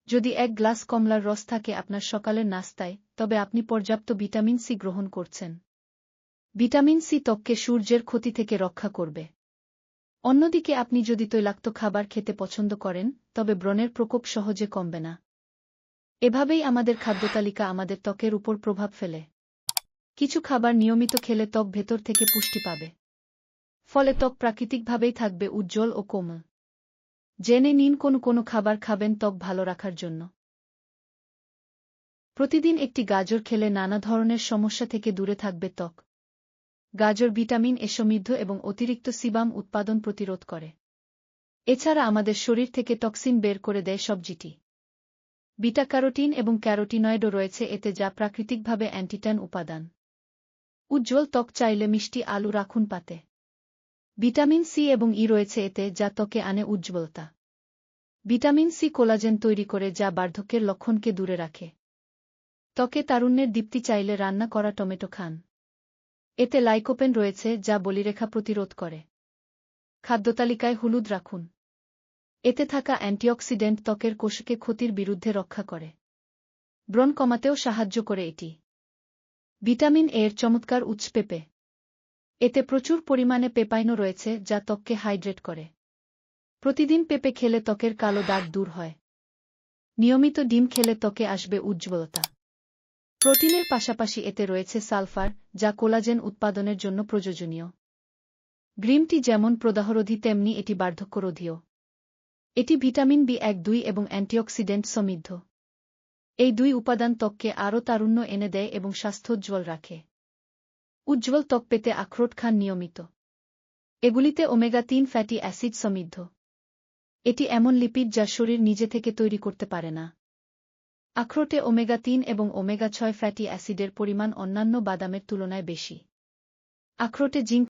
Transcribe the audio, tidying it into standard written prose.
যদি 1 গ্লাস কমলার রস থাকে আপনার সকালের নাস্তায়, তবে আপনি পর্যাপ্ত ভিটামিন সি গ্রহণ করছেন। ভিটামিন সি ত্বককে সূর্যের ক্ষতি থেকে রক্ষা করবে। অন্যদিকে আপনি যদি তৈলাক্ত খাবার খেতে পছন্দ করেন, তবে ব্রণের প্রকোপ সহজে কমবে না। এভাবেই আমাদের খাদ্যতালিকা আমাদের ত্বকের উপর প্রভাব ফেলে। কিছু খাবার নিয়মিত খেলে ত্বক ভেতর থেকে পুষ্টি পাবে। ফলে ত্বক প্রাকৃতিকভাবেই থাকবে উজ্জ্বল ও কোমল। জেনে নিন কোন খাবার খাবেন ত্বক ভালো রাখার জন্য। প্রতিদিন একটি গাজর খেলে নানা ধরনের সমস্যা থেকে দূরে থাকবে ত্বক। গাজর ভিটামিন এ সমৃদ্ধ এবং অতিরিক্ত সিবাম উৎপাদন প্রতিরোধ করে। এছাড়া আমাদের শরীর থেকে টক্সিন বের করে দেয় সবজিটি। বিটা ক্যারোটিন এবং ক্যারোটিনয়েডও রয়েছে এতে, যা প্রাকৃতিকভাবে অ্যান্টিট্যান উপাদান। উজ্জ্বল ত্বক চাইলে মিষ্টি আলু রাখুন পাতে। ভিটামিন সি এবং ই রয়েছে এতে, যা ত্বকে আনে উজ্জ্বলতা। ভিটামিন সি কোলাজেন তৈরি করে, যা বার্ধক্যের লক্ষণকে দূরে রাখে। ত্বকে তারুণ্যের দীপ্তি চাইলে রান্না করা টমেটো খান। এতে লাইকোপেন রয়েছে, যা বলিরেখা প্রতিরোধ করে। খাদ্যতালিকায় হলুদ রাখুন। এতে থাকা অ্যান্টিঅক্সিডেন্ট ত্বকের কোষকে ক্ষতির বিরুদ্ধে রক্ষা করে। ব্রণ কমাতেও সাহায্য করে এটি। ভিটামিন এর চমৎকার উৎস পেঁপে। এতে প্রচুর পরিমাণে পেপাইনও রয়েছে, যা ত্বককে হাইড্রেট করে। প্রতিদিন পেঁপে খেলে ত্বকের কালো দাগ দূর হয়। নিয়মিত ডিম খেলে ত্বকে আসবে উজ্জ্বলতা। প্রোটিনের পাশাপাশি এতে রয়েছে সালফার, যা কোলাজেন উৎপাদনের জন্য প্রয়োজনীয়। গ্রিন টি যেমন প্রদাহরোধী, তেমনি এটি বার্ধক্যরোধীও। এটি ভিটামিন বি1-2 এবং অ্যান্টিঅক্সিডেন্ট সমৃদ্ধ। এই 2 উপাদান ত্বককে আরও তারুণ্য এনে দেয় এবং স্বাস্থ্যোজ্জ্বল রাখে। উজ্জ্বল ত্বক পেতে আখরোট খান নিয়মিত। এগুলিতে ওমেগা-3 ফ্যাটি অ্যাসিড সমৃদ্ধ। এটি এমন লিপিড যা শরীর নিজে থেকে তৈরি করতে পারে না। আখরোটে ওমেগা-3 এবং ওমেগা-6 ফ্যাটি অ্যাসিডের পরিমাণ অন্যান্য বাদামের তুলনায় বেশি। আখরোটে জিঙ্ক